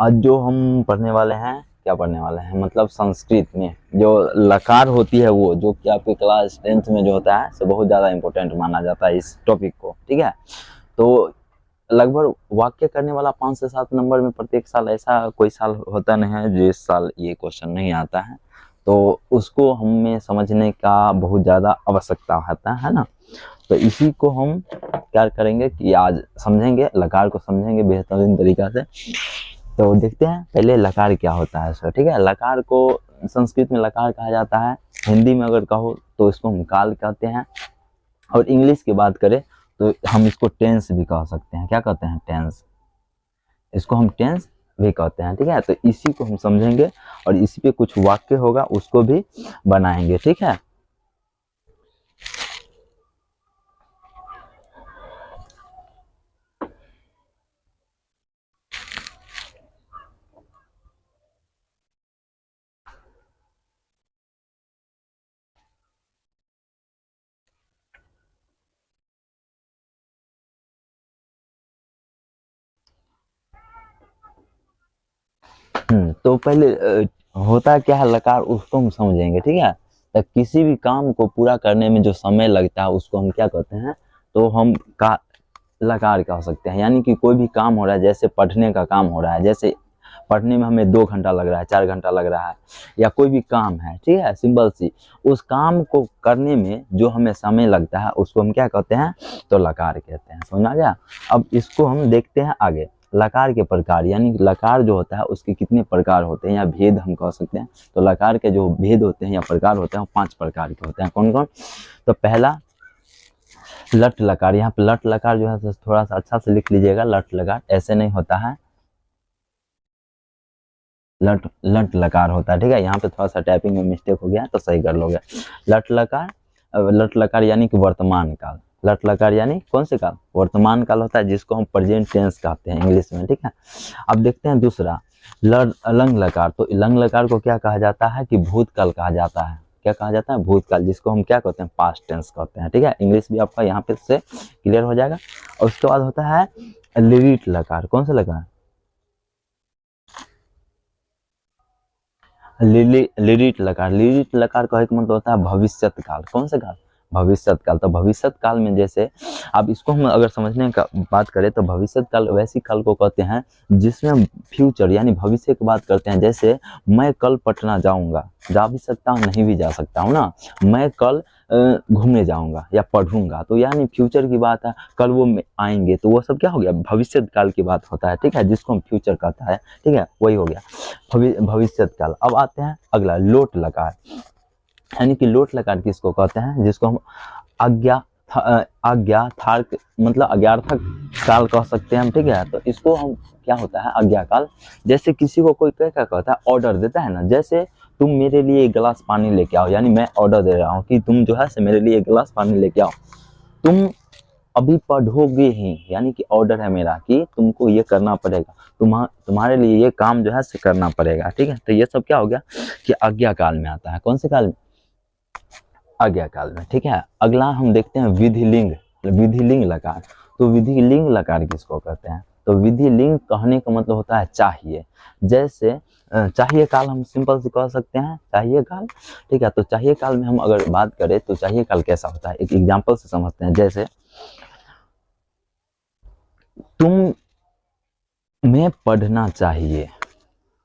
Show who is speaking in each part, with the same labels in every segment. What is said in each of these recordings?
Speaker 1: आज जो हम पढ़ने वाले हैं, क्या पढ़ने वाले हैं मतलब संस्कृत में जो लकार होती है वो जो कि आपके क्लास 10th में जो होता है, सो बहुत ज़्यादा इंपॉर्टेंट माना जाता है इस टॉपिक को। ठीक है, तो लगभग वाक्य करने वाला 5 से 7 नंबर में प्रत्येक साल, ऐसा कोई साल होता नहीं है जिस साल ये क्वेश्चन नहीं आता है, तो उसको हमें समझने का बहुत ज़्यादा आवश्यकता होता है ना। तो इसी को हम क्या करेंगे कि आज समझेंगे, लकार को समझेंगे बेहतरीन तरीका से। तो देखते हैं पहले लकार क्या होता है सर। ठीक है, लकार को संस्कृत में लकार कहा जाता है, हिंदी में अगर कहो तो इसको हम काल कहते हैं, और इंग्लिश की बात करें तो हम इसको टेंस भी कह सकते हैं। क्या कहते हैं? टेंस। इसको हम टेंस भी कहते हैं। ठीक है, तो इसी को हम समझेंगे और इसी पे कुछ वाक्य होगा उसको भी बनाएंगे। ठीक है, तो पहले होता क्या है लकार, उसको हम समझेंगे। ठीक है, तो किसी भी काम को पूरा करने में जो समय लगता है उसको हम क्या कहते हैं, तो हम का लकार कह सकते हैं। यानी कि कोई भी काम हो रहा है, जैसे पढ़ने का काम हो रहा है, जैसे पढ़ने में हमें 2 घंटा लग रहा है, 4 घंटा लग रहा है, या कोई भी काम है, ठीक है, सिंपल सी, उस काम को करने में जो हमें समय लगता है उसको हम क्या कहते हैं, तो लकार कहते हैं। समझ आ गया? अब इसको हम देखते हैं आगे। लकार के प्रकार, यानी लकार जो होता है उसके कितने प्रकार होते हैं या भेद हम कह सकते हैं। तो लकार के जो भेद होते हैं या प्रकार होते हैं वो 5 प्रकार के होते हैं। कौन कौन? तो पहला लट लकार। यहाँ पे लट लकार जो है थोड़ा सा अच्छा से लिख लीजिएगा। लट लकार ऐसे नहीं होता है, लट लट लकार होता है। ठीक है, यहाँ पे थोड़ा सा टाइपिंग में मिस्टेक हो गया तो सही कर लोगे। लट लकार, लट लकार यानी कि वर्तमान काल। लट लकार यानी कौन से काल? वर्तमान काल होता है, जिसको हम प्रेजेंट टेंस कहते हैं इंग्लिश में। ठीक है, अब देखते हैं दूसरा लंग लकार। तो लंग लकार को क्या कहा जाता है कि भूतकाल कहा जाता है। क्या कहा जाता है? भूतकाल, जिसको हम क्या कहते हैं, पास्ट टेंस कहते हैं। ठीक है, इंग्लिश भी आपका यहाँ पे से क्लियर हो जाएगा। और उसके बाद होता है लिरिट लकार। कौन सा लकार? लिरिट लकार। लिरिट लकार का एक मतलब होता है भविष्यत काल। कौन सा काल? भविष्यत काल। तो भविष्यत काल में जैसे, अब इसको हम अगर समझने का बात करें तो भविष्यत काल वैसी काल को कहते हैं जिसमें हम फ्यूचर यानी भविष्य की बात करते हैं। जैसे मैं कल पटना जाऊंगा, जा भी सकता हूँ नहीं भी जा सकता हूँ ना। मैं कल घूमने जाऊंगा या पढ़ूंगा, तो यानी फ्यूचर की बात है। कल वो आएंगे, तो वो सब क्या हो गया? भविष्य काल की बात होता है। ठीक है, जिसको हम फ्यूचर कहता है। ठीक है, वही हो गया भविष्यत काल। अब आते हैं अगला लोट लकार। यानी कि लोट लकार किसको कहते हैं? जिसको हम आज्ञा आज्ञा थार्क मतलब अज्ञार्थक काल कह सकते हैं हम। ठीक है, तो इसको हम क्या होता है, आज्ञा काल। जैसे किसी को कोई क्या कहता है, ऑर्डर देता है ना। जैसे तुम मेरे लिए 1 गिलास पानी लेके आओ, यानी मैं ऑर्डर दे रहा हूँ कि तुम जो है से मेरे लिए 1 गिलास पानी लेके आओ। तुम अभी पढ़ोगे ही, यानी कि ऑर्डर है मेरा कि तुमको ये करना पड़ेगा, तुम्हारे लिए ये काम जो है से करना पड़ेगा। ठीक है, तो ये सब क्या हो गया कि आज्ञा काल में आता है। कौन से काल में? आज्ञा काल में। ठीक है, अगला हम देखते हैं विधिलिंग। विधिलिंग लकार। तो विधिलिंग लकार किसको कहते हैं? तो विधिलिंग कहने का मतलब होता है चाहिए। जैसे चाहिए काल हम सिंपल से कह सकते हैं, चाहिए काल। ठीक है, तो चाहिए काल में हम अगर बात करें तो चाहिए काल कैसा होता है, एक एग्जाम्पल से समझते हैं। जैसे तुम्हें पढ़ना चाहिए,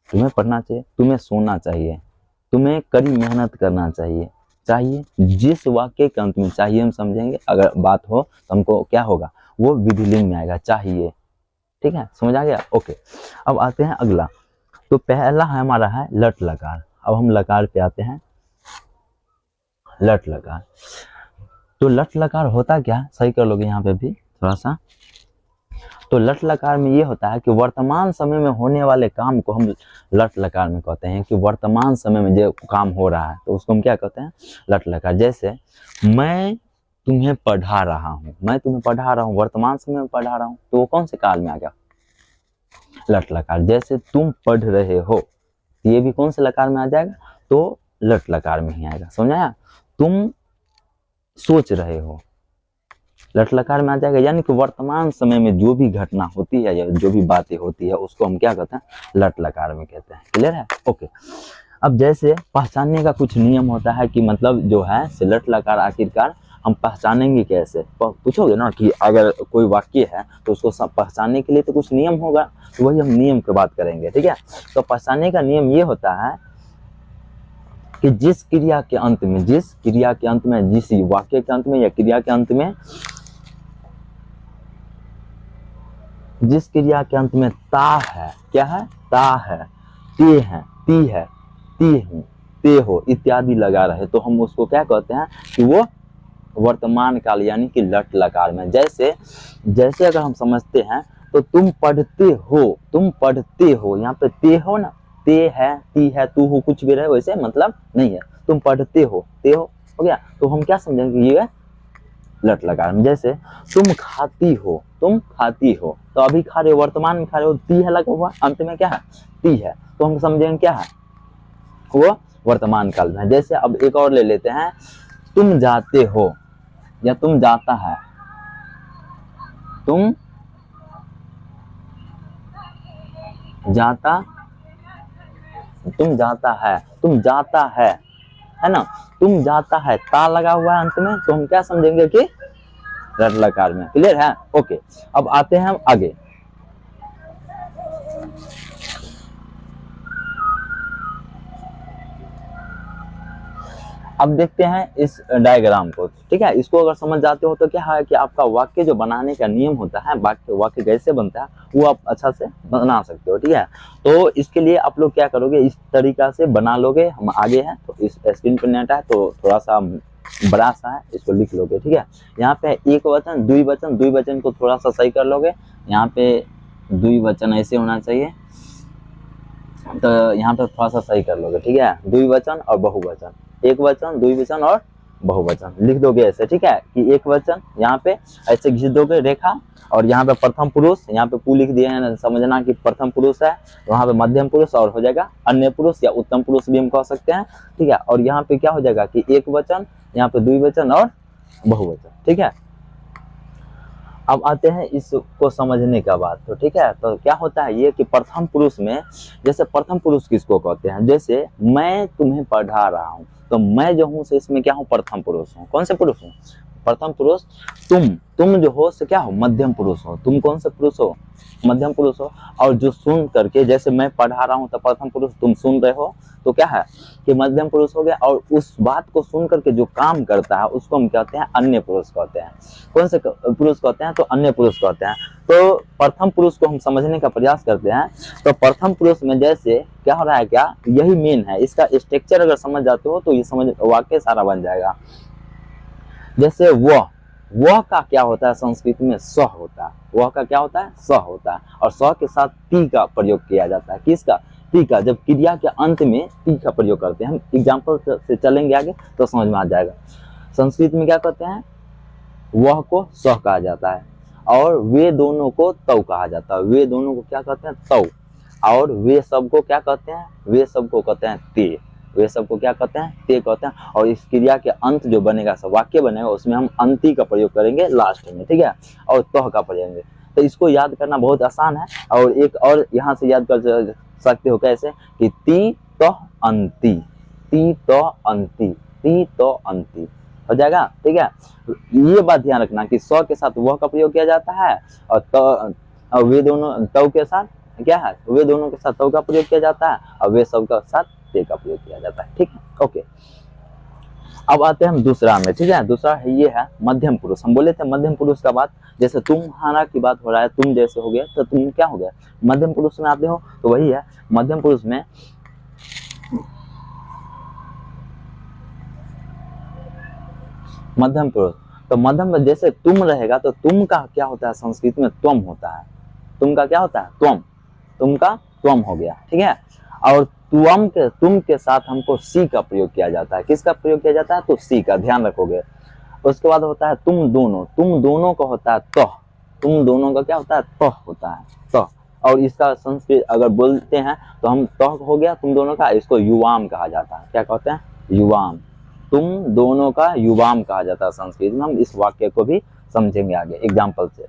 Speaker 1: तुम्हें पढ़ना चाहिए, तुम्हें सोना चाहिए, तुम्हें कड़ी मेहनत करना चाहिए। चाहिए, जिस वाक्य के अंत में चाहिए हम समझेंगे, अगर बात हो तो हमको क्या होगा, वो विधिलिंग में आएगा, चाहिए। ठीक है, समझ आ गया? ओके, अब आते हैं अगला। तो पहला हमारा है लट लकार। अब हम लकार पे आते हैं। लट लकार, तो लट लकार होता क्या, सही कर लोगे यहाँ पे भी थोड़ा सा। तो लट लकार में ये होता है कि वर्तमान समय में होने वाले काम को हम लट लकार में कहते हैं कि वर्तमान समय में जो काम हो रहा है तो उसको हम क्या कहते हैं, लट लकार। जैसे मैं तुम्हें पढ़ा रहा हूँ, मैं तुम्हें पढ़ा रहा हूँ, वर्तमान समय में पढ़ा रहा हूँ, तो वो कौन से काल में आ गया, लट लकार। जैसे तुम पढ़ रहे हो, तो ये भी कौन से लकार में आ जाएगा, तो लट लकार में ही आएगा। समझ आया? तुम सोच रहे हो, लट लकार में आ जाएगा, यानी कि वर्तमान समय में जो भी घटना होती है या जो भी बातें होती है उसको हम क्या कहते हैं, लट लकार में कहते हैं। क्लियर है? ओके। अब जैसे पहचानने का कुछ नियम होता है कि मतलब जो है से लट लकार आखिरकार हम पहचानेंगे कैसे, पूछोगे ना कि अगर कोई वाक्य है तो उसको पहचानने के लिए तो कुछ नियम होगा, तो वही हम नियम की बात करेंगे। ठीक है? तो पहचानने का नियम ये होता है कि जिस क्रिया के अंत में, जिस क्रिया के अंत में, जिस वाक्य के अंत में या क्रिया के अंत में, जिस क्रिया के अंत में ता है, क्या है, ता है, ते है, ती है, ती हूँ, ते हो इत्यादि लगा रहे तो हम उसको क्या कहते हैं कि वो वर्तमान काल यानी कि लट लकार में। जैसे जैसे अगर हम समझते हैं तो तुम पढ़ते हो, तुम पढ़ते हो, यहाँ पे ते हो ना, ते है, ती है, तू हो, कुछ भी रहे वैसे मतलब नहीं है, तुम पढ़ते हो, ते हो गया, तो हम क्या समझेंगे ये लट लकार में। जैसे तुम खाती हो, तुम खाती हो, तो अभी खा रहे हो, वर्तमान में खा रहे हो, ती है लगा हुआ, अंत में क्या है, ती है, तो हम समझेंगे क्या है, वो वर्तमान काल में। जैसे अब एक और ले लेते हैं, तुम जाते हो या तुम जाता है, तुम जाता, तुम जाता है, तुम जाता है ना, तुम जाता है, ता लगा हुआ है अंत में, तो हम क्या समझेंगे कि लट लकार में। क्लियर है? ओके। अब आते हैं हम आगे। अब देखते हैं इस डायग्राम को। ठीक है? इसको अगर समझ जाते हो तो क्या है कि आपका वाक्य जो बनाने का नियम होता है, वाक्य कैसे बनता है वो आप अच्छा से बना सकते हो। ठीक है? तो इसके लिए आप लोग क्या करोगे, इस तरीका से बना लोगे। हम आगे हैं तो इस स्क्रीन पर नेट है तो थोड़ा सा बड़ा सा है, इसको लिख लोगे। ठीक है? यहाँ पे एक वचन, द्विवचन, द्विवचन को थोड़ा सा सही कर लोगे। यहाँ पे द्विवचन ऐसे होना चाहिए, तो यहाँ पे थोड़ा सा सही कर लोगे। ठीक है? द्विवचन और बहुवचन, एक वचन, द्विवचन और बहुवचन लिख दोगे ऐसे। ठीक है? कि एक वचन यहाँ पे ऐसे घिस दोगे रेखा, और यहाँ पे प्रथम पुरुष, यहाँ पे पू लिख दिए हैं, समझना कि प्रथम पुरुष है, वहाँ पे मध्यम पुरुष और हो जाएगा अन्य पुरुष या उत्तम पुरुष भी हम कह सकते हैं। ठीक है? और यहाँ पे क्या हो जाएगा कि एक वचन, यहाँ पे द्विवचन और बहुवचन। ठीक है? अब आते हैं इसको समझने का बात। तो ठीक है, तो क्या होता है ये कि प्रथम पुरुष में, जैसे प्रथम पुरुष किसको कहते हैं, जैसे मैं तुम्हें पढ़ा रहा हूँ, तो मैं जो हूँ से इसमें क्या हूँ, प्रथम पुरुष हूँ। कौन से पुरुष हूँ, प्रथम पुरुष। तुम जो हो से क्या हो, मध्यम पुरुष हो। तुम कौन से पुरुष हो, मध्यम पुरुष हो। और जो सुन करके, जैसे मैं पढ़ा रहा हूँ तो प्रथम पुरुष, तुम सुन रहे हो तो क्या है कि मध्यम पुरुष हो गया। और उस बात को सुन करके जो काम करता है उसको हम कहते हैं अन्य पुरुष कहते हैं। कौन से पुरुष कहते हैं, तो अन्य पुरुष कहते हैं। तो प्रथम पुरुष को हम समझने का प्रयास करते हैं। तो प्रथम पुरुष में जैसे क्या हो रहा है, क्या यही मेन है, इसका स्ट्रक्चर अगर समझ जाते हो तो ये समझ वाक्य सारा बन जाएगा। जैसे वह का क्या होता है, संस्कृत में स होता है, वह का क्या होता है, स होता है, और स के साथ ती का प्रयोग किया जाता है। किसका, ती का। जब क्रिया के अंत में ती का प्रयोग करते हैं, हम एग्जाम्पल से चलेंगे आगे तो समझ में आ जाएगा। संस्कृत में क्या कहते हैं, वह को स कहा जाता है, और वे दोनों को तव कहा जाता है। वे दोनों को क्या कहते हैं, तव। और वे सबको क्या कहते हैं, वे सबको कहते हैं ते। वे सबको क्या कहते हैं, ते कहते हैं। और इस क्रिया के अंत जो बनेगा, सब वाक्य बनेगा, उसमें हम अंति का प्रयोग करेंगे लास्ट में। ठीक है? और तह का प्रयोग। तो इसको याद करना बहुत आसान है। और एक और यहाँ से याद कर सकते हो कैसे, कि ती तह अंति, ती तह अंति, ती तह अंति हो जाएगा। ठीक है? ये बात ध्यान रखना कि स के साथ वह का प्रयोग किया जाता है, और वे दोनों तव के साथ क्या है, वे दोनों के साथ तव का प्रयोग किया जाता है, और वे सब का साथ ते का प्रयोग किया जाता है। ठीक है? ओके। अब आते हैं हम दूसरा में। ठीक है? दूसरा है ये है मध्यम पुरुष। हम बोले थे मध्यम पुरुष का बात, जैसे तुम्हारा की बात हो रहा है, तुम जैसे हो गया, तो तुम क्या हो गया, मध्यम पुरुष में आते हो। तो वही है मध्यम पुरुष में, मध्यम पुरुष। तो मध्यम में जैसे तुम रहेगा तो तुम का क्या होता है, संस्कृत में त्वम होता है। तुम का क्या होता है, त्वम। तुम का त्वम हो गया। ठीक है? और तुम के साथ हमको सी का प्रयोग किया जाता है। किसका प्रयोग किया जाता है, तो सी का, ध्यान रखोगे। उसके बाद होता है तुम दोनों का होता है तह। तुम दोनों का क्या होता है, तह होता है, तह। और इसका संस्कृत अगर बोलते हैं तो हम तह हो गया तुम दोनों का, इसको युवाम कहा जाता है। क्या कहते हैं, युवाम। तुम दोनों का युवाम कहा जाता है संस्कृत में। हम इस वाक्य को भी समझेंगे आगे एग्जाम्पल से।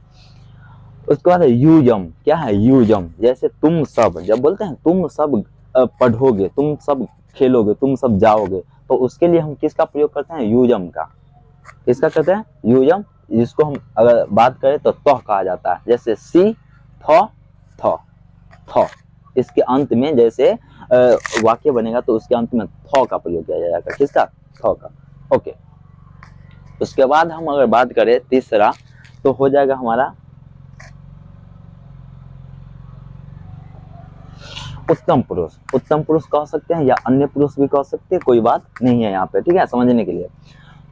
Speaker 1: उसके बाद है यूजम। क्या है यूजम? जैसे तुम सब, जब बोलते हैं तुम सब पढ़ोगे, तुम सब खेलोगे, तुम सब जाओगे, तो उसके लिए हम किसका प्रयोग करते हैं? यूजम का। किसका करते हैं? यूजम। जिसको हम अगर बात करें तो तह कहा जाता है। जैसे सी थ थ थ, इसके अंत में जैसे वाक्य बनेगा तो उसके अंत में थ का प्रयोग किया जाएगा। किसका? थ का। ओके। उसके बाद हम अगर बात करें तीसरा, तो हो जाएगा हमारा उत्तम पुरुष। उत्तम पुरुष कह सकते हैं या अन्य पुरुष भी कह सकते हैं, कोई बात नहीं है यहाँ पे, ठीक है, समझने के लिए।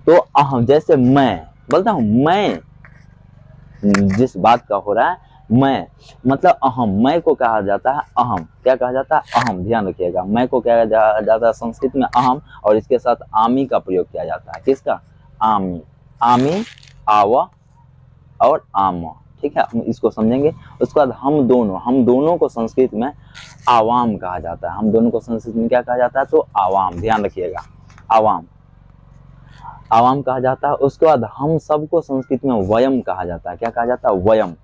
Speaker 1: तो अहम, जैसे मैं बोलता हूँ, मैं जिस बात का हो रहा है, मैं मतलब अहम, मैं को कहा जाता है अहम। क्या कहा जाता है? अहम। ध्यान रखिएगा, मैं को क्या जाता है संस्कृत में? अहम। और इसके साथ आमी का प्रयोग किया जाता है। किसका? आमी। आमी, आव और आम, ठीक है, हम इसको समझेंगे। उसके बाद हम दोनों को संस्कृत में आवाम कहा जाता है। हम दोनों को संस्कृत में क्या कहा जाता है? तो आवाम। ध्यान रखिएगा, आवाम, आवाम कहा जाता है। उसके बाद हम सबको संस्कृत में वयम कहा जाता है। क्या कहा जाता है? वयम।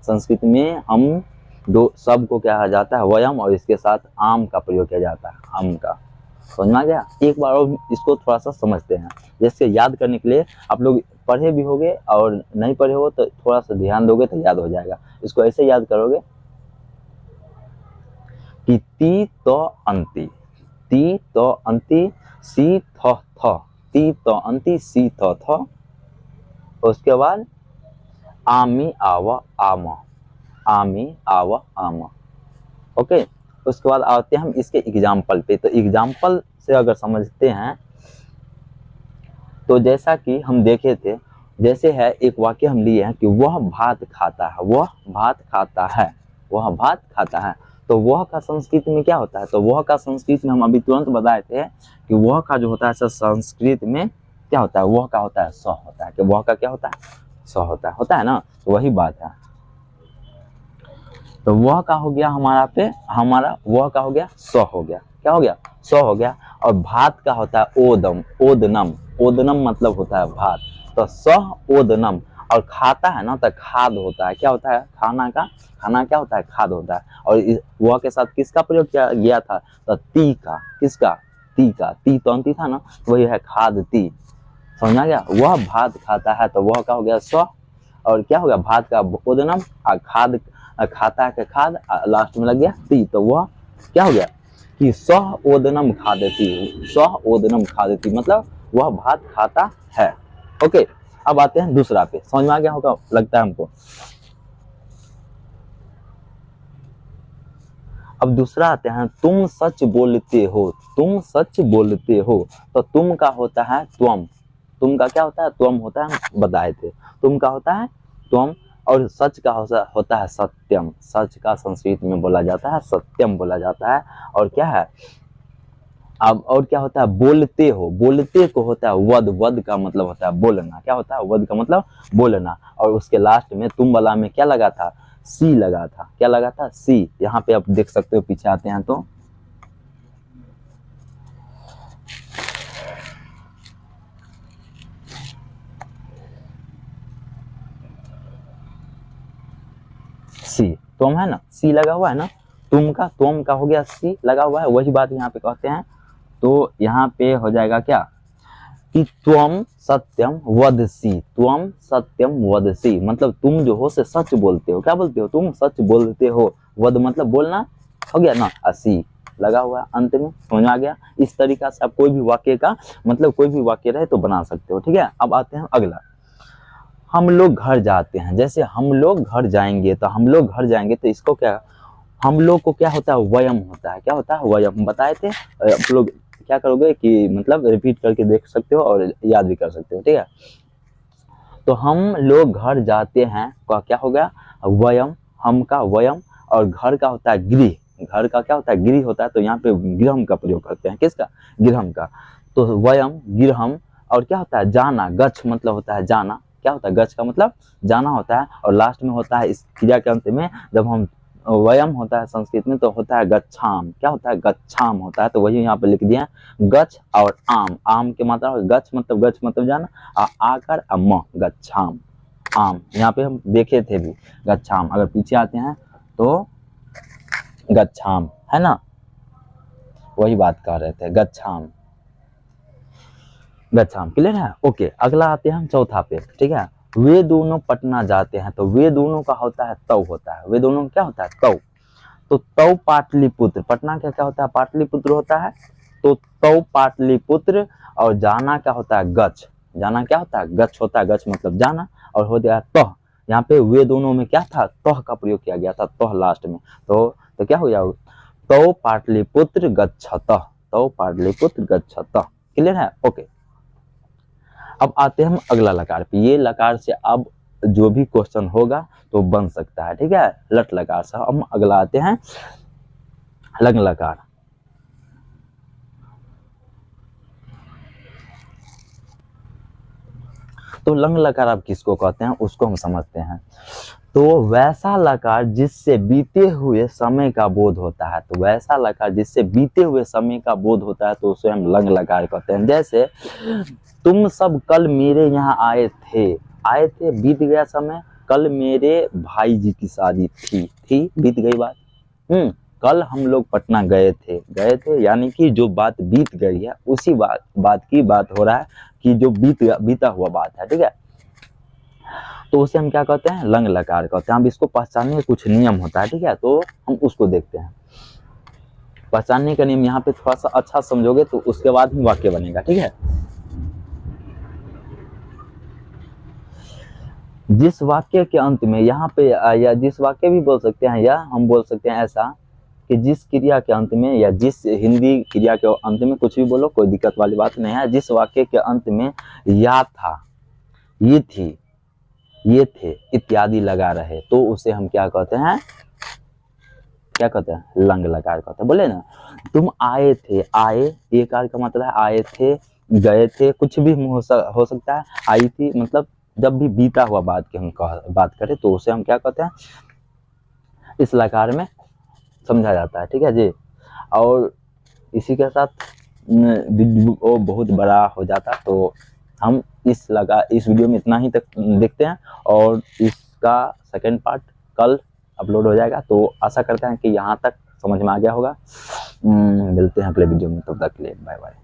Speaker 1: संस्कृत में हम दो सबको क्या कहा जाता है? वयम। और इसके साथ आम का प्रयोग किया जाता है, आम का। समझ में आ गया? एक बार और इसको थोड़ा सा समझते हैं, जैसे याद करने के लिए। आप लोग पढ़े भी होगे और नहीं पढ़े हो तो थोड़ा सा ध्यान दोगे तो याद हो जाएगा। इसको ऐसे याद करोगे कि ती तो अंति, ती तो अंति, सी थ थ, ती तो अंति, सी थ थ। उसके बाद आमी आव आम, आमी आव आम। ओके। उसके बाद आते हैं हम इसके एग्जाम्पल पे। तो एग्जाम्पल से अगर समझते हैं तो जैसा कि हम देखे थे, जैसे है एक वाक्य हम लिए हैं कि वह भात खाता है, वह भात खाता है, वह भात खाता है। तो वह का संस्कृत में क्या होता है? तो वह का संस्कृत में हम अभी तुरंत बताए थे कि वह का जो होता है संस्कृत में क्या होता है? वह का होता है स होता है। कि वह का क्या होता है? स होता है ना। तो वही बात है। तो वह का हो गया हमारा पे, हमारा वह का हो गया स हो गया। क्या हो गया? स हो गया। और भात का होता है ओदम, ओदनम। ओदनम मतलब होता है भात। तो स ओदनम। और खाता है ना तो खाद होता है। क्या होता है? खाना का, खाना क्या होता है? खाद होता है। और वह के साथ किसका प्रयोग किया गया था? तो ती का। किसका? ती का। ती तो अंति था ना, वही है खाद ती। समझ आ गया? वह भात खाता है, तो वह का हो गया स। और क्या हो गया? भात का ओदनम, और खाद, खाता है खाद, लास्ट में लग गया ती। तो वह क्या हो गया कि सह ओदनम खादती, सह ओदनम खादती, मतलब वह भात खाता है। ओके। अब आते हैं दूसरा पे। समझ में आ गया होगा लगता है हमको। अब दूसरा आते हैं, तुम सच बोलते हो, तुम सच बोलते हो। तो तुम का होता है त्वम। तुम का क्या होता है? त्वम होता है, हम बताए थे। तुम का होता है त्वम। और सच का होता है सत्यम। सच का संस्कृत में बोला जाता है सत्यम बोला जाता है। और क्या है? अब और क्या होता है? बोलते हो, बोलते को होता है वद। वद का मतलब होता है बोलना। क्या होता है? वद का मतलब बोलना। और उसके लास्ट में तुम वाला में क्या लगा था? सी लगा था। क्या लगा था? सी। यहाँ पे आप देख सकते हो, पीछे आते हैं तो सी, तुम है ना, सी लगा हुआ है ना। तुम का हो गया सी लगा हुआ है। वही बात यहाँ पे कहते हैं। तो यहाँ पे हो जाएगा क्या कि त्वम सत्यम वदसी, त्वम सत्यम वदसी, मतलब तुम जो हो से सच बोलते हो। क्या बोलते हो? तुम सच बोलते हो। वद मतलब बोलना, हो गया ना, असी लगा हुआ है अंत में। समझ आ गया? इस तरीका से आप कोई भी वाक्य का मतलब कोई भी वाक्य रहे तो बना सकते हो, ठीक है। अब आते हैं अगला, हम लोग घर जाते हैं। जैसे हम लोग घर जाएंगे, तो हम लोग घर जाएंगे तो इसको क्या, हम लोग को क्या होता है? वयम होता है। क्या होता है? वयम। बताए थे। आप लोग क्या करोगे कि मतलब रिपीट करके देख सकते हो और याद भी कर सकते हो, ठीक है। तो हम लोग घर जाते हैं का क्या हो गया? वयम। हम का वयम। और घर का होता है गृह। घर का क्या होता है? गृह होता है। तो यहाँ पे गृहम का प्रयोग करते हैं। किसका? गृहम का। तो वयम, गृहम। और क्या होता है? जाना। गच्छ मतलब होता है जाना। क्या होता है? गच्छ का मतलब जाना होता है। और लास्ट में होता है इस क्रिया के अंत में, जब हम वयम होता है संस्कृत में तो होता है गच्छाम। क्या होता है? गच्छाम होता है। तो वही यहाँ पे लिख दिया गच्छ और आम। आम के मात्रा गच्छ मतलब जाना, आकर म गच्छाम। गच्छाम, यहाँ पे हम देखे थे भी गच्छाम, अगर पीछे आते हैं तो गच्छाम, है ना, वही बात कर रहे थे, गच्छाम गच्छाम, क्लियर है। ओके, अगला आते हैं हम चौथा पे, ठीक है। वे दोनों पटना जाते हैं, तो वे दोनों का होता है तव होता है, वे दोनों क्या होता है तव, तो तव पाटलिपुत्र, पटना का क्या होता है पाटलिपुत्र होता है, तो तव पाटलिपुत्र, और जाना क्या होता है गच्छ, जाना क्या होता है गच्छ होता है, गच्छ मतलब जाना, और हो गया तह, यहाँ पे वे दोनों में क्या था तह का प्रयोग किया गया था, तह लास्ट में, तो क्या हो गया तव पाटलिपुत्र गच्छतः, तव पाटलिपुत्र गच्छतः, क्लियर है। ओके, अब आते हैं हम अगला लकार पे, ये लकार से अब जो भी क्वेश्चन होगा तो बन सकता है, ठीक है, लट लकार से। हम अगला आते हैं लंग लकार, तो लंग लकार आप किसको कहते हैं उसको हम समझते हैं। तो वैसा लकार जिससे बीते हुए समय का बोध होता है, तो वैसा लकार जिससे बीते हुए समय का बोध होता है तो उसे हम लंग लकार कहते हैं। जैसे तुम सब कल मेरे यहाँ आए थे, बीत गया समय, कल मेरे भाई जी की शादी थी, बीत गई बात। कल हम लोग पटना गए थे, यानी कि जो बात बीत गई है उसी बात की बात हो रहा है, कि जो बीता हुआ बात है, ठीक है, तो उसे हम क्या कहते हैं लंग लकार कहते हैं। अब इसको पहचानने के कुछ नियम होता है, ठीक है, तो हम उसको देखते हैं। पहचानने का नियम यहाँ पे थोड़ा सा अच्छा समझोगे तो उसके बाद ही वाक्य बनेगा, ठीक है। जिस वाक्य के अंत में यहाँ पे, या जिस वाक्य भी बोल सकते हैं, या हम बोल सकते हैं ऐसा कि जिस क्रिया के अंत में, या जिस हिंदी क्रिया के अंत में, कुछ भी बोलो कोई दिक्कत वाली बात नहीं है, जिस वाक्य के अंत में या था, ये थी, ये थे इत्यादि लगा रहे तो उसे हम क्या कहते हैं, क्या कहते हैं लंग लकार कहते हैं। बोले ना तुम आए थे, आए एक का मतलब है आए थे, गए थे, कुछ भी हो सकता है, आई थी, मतलब जब भी बीता हुआ बात की हम बात करें तो उसे हम क्या कहते हैं इस लकार में समझा जाता है, ठीक है जी। और इसी के साथ वो बहुत बड़ा हो जाता, तो हम इस वीडियो में इतना ही तक देखते हैं, और इसका सेकंड पार्ट कल अपलोड हो जाएगा। तो आशा करते हैं कि यहाँ तक समझ में आ गया होगा। मिलते हैं अगले वीडियो में, तब तक के लिए बाय बाय।